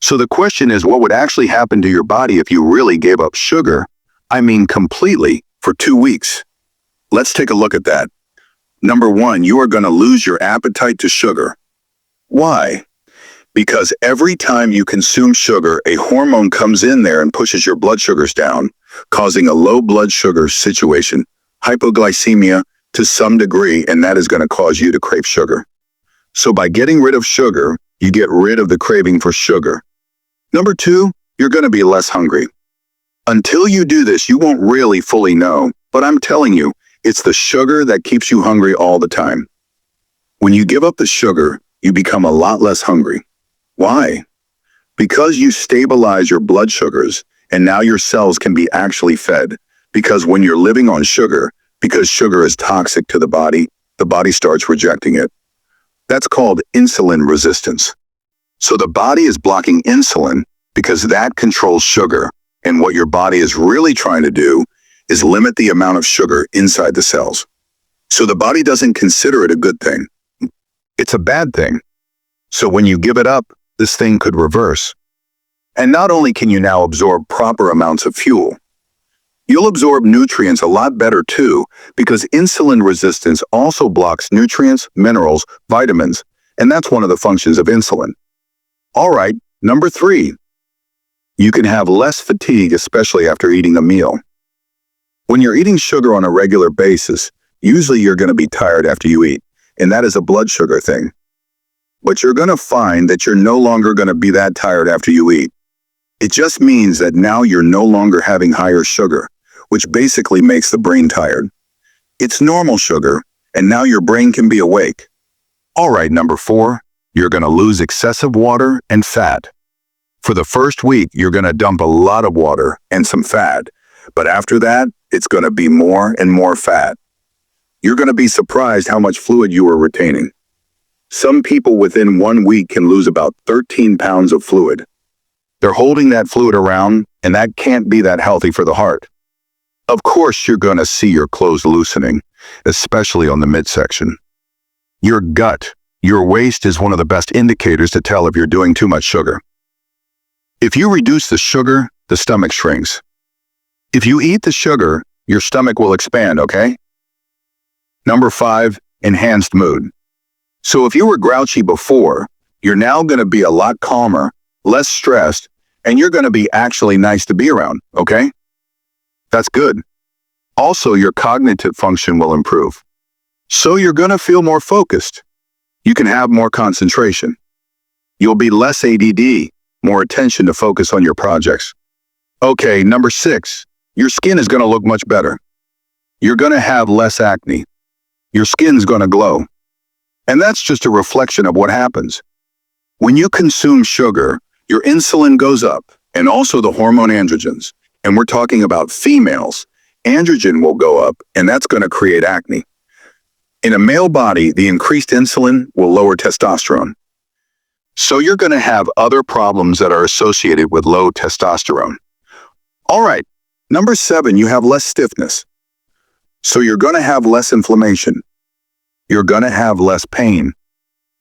So the question is, what would actually happen to your body if you really gave up sugar? I mean, completely, for 2 weeks. Let's take a look at that. Number 1, you are going to lose your appetite to sugar. Why? Because every time you consume sugar, a hormone comes in there and pushes your blood sugars down, causing a low blood sugar situation, hypoglycemia to some degree, and that is going to cause you to crave sugar. So by getting rid of sugar, you get rid of the craving for sugar. Number 2, you're going to be less hungry. Until you do this, you won't really fully know, but I'm telling you, it's the sugar that keeps you hungry all the time. When you give up the sugar, you become a lot less hungry. Why? Because you stabilize your blood sugars, and now your cells can be actually fed. Because when you're living on sugar, because sugar is toxic to the body starts rejecting it. That's called insulin resistance. So the body is blocking insulin because that controls sugar, and what your body is really trying to do is limit the amount of sugar inside the cells. So the body doesn't consider it a good thing. It's a bad thing. So when you give it up, this thing could reverse. And not only can you now absorb proper amounts of fuel, you'll absorb nutrients a lot better too, because insulin resistance also blocks nutrients, minerals, vitamins, and that's one of the functions of insulin. All right, number 3, you can have less fatigue, especially after eating a meal. When you're eating sugar on a regular basis, usually you're going to be tired after you eat, and that is a blood sugar thing. But you're going to find that you're no longer going to be that tired after you eat. It just means that now you're no longer having higher sugar, which basically makes the brain tired. It's normal sugar, and now your brain can be awake. All right, number 4, you're going to lose excessive water and fat. For the first week, you're going to dump a lot of water and some fat, but after that, it's going to be more and more fat. You're going to be surprised how much fluid you are retaining. Some people within 1 week can lose about 13 pounds of fluid. They're holding that fluid around, and that can't be that healthy for the heart. Of course, you're going to see your clothes loosening, especially on the midsection. Your gut, your waist is one of the best indicators to tell if you're doing too much sugar. If you reduce the sugar, the stomach shrinks. If you eat the sugar, your stomach will expand, okay? Number 5, enhanced mood. So if you were grouchy before, you're now going to be a lot calmer, less stressed, and you're going to be actually nice to be around, okay? That's good. Also, your cognitive function will improve. So you're going to feel more focused. You can have more concentration. You'll be less ADD, more attention to focus on your projects. Okay, number 6, your skin is going to look much better. You're going to have less acne. Your skin's going to glow. And that's just a reflection of what happens. When you consume sugar, your insulin goes up, and also the hormone androgens. And we're talking about females. Androgen will go up, and that's going to create acne. In a male body, the increased insulin will lower testosterone. So you're going to have other problems that are associated with low testosterone. All right, number 7, you have less stiffness. So you're going to have less inflammation. You're going to have less pain.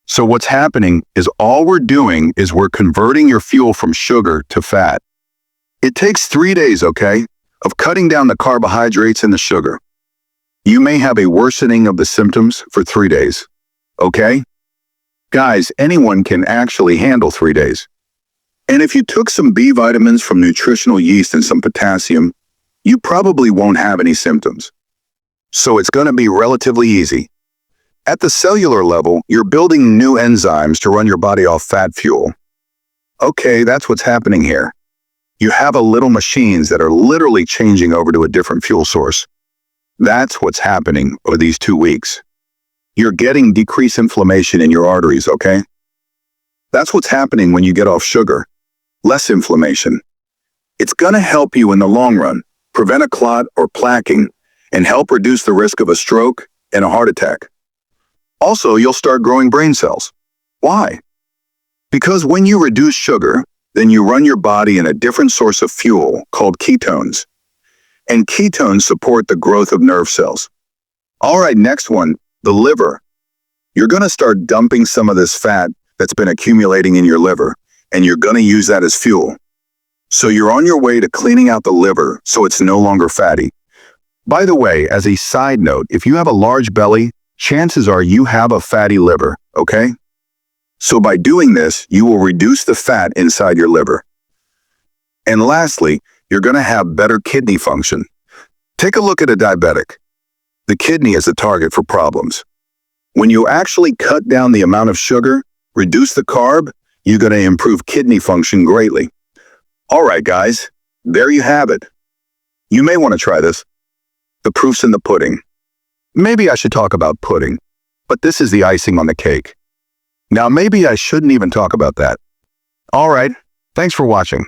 So what's happening is all we're doing is we're converting your fuel from sugar to fat. It takes 3 days, okay, of cutting down the carbohydrates and the sugar. You may have a worsening of the symptoms for 3 days, okay? Guys, anyone can actually handle 3 days. And if you took some B vitamins from nutritional yeast and some potassium, you probably won't have any symptoms. So it's going to be relatively easy. At the cellular level, you're building new enzymes to run your body off fat fuel. Okay, that's what's happening here. You have a little machines that are literally changing over to a different fuel source. That's what's happening over these 2 weeks. You're getting decreased inflammation in your arteries, okay? That's what's happening when you get off sugar. Less inflammation. It's going to help you in the long run, prevent a clot or plaquing, and help reduce the risk of a stroke and a heart attack. Also, you'll start growing brain cells. Why? Because when you reduce sugar, then you run your body in a different source of fuel called ketones. And ketones support the growth of nerve cells. All right, next one, the liver. You're going to start dumping some of this fat that's been accumulating in your liver, and you're going to use that as fuel. So you're on your way to cleaning out the liver so it's no longer fatty. By the way, as a side note, if you have a large belly, chances are you have a fatty liver, okay? So by doing this, you will reduce the fat inside your liver. And lastly, you're going to have better kidney function. Take a look at a diabetic. The kidney is a target for problems. When you actually cut down the amount of sugar, reduce the carb, you're going to improve kidney function greatly. All right, guys, there you have it. You may want to try this. The proof's in the pudding. Maybe I should talk about pudding, but this is the icing on the cake. Now, maybe I shouldn't even talk about that. All right, thanks for watching.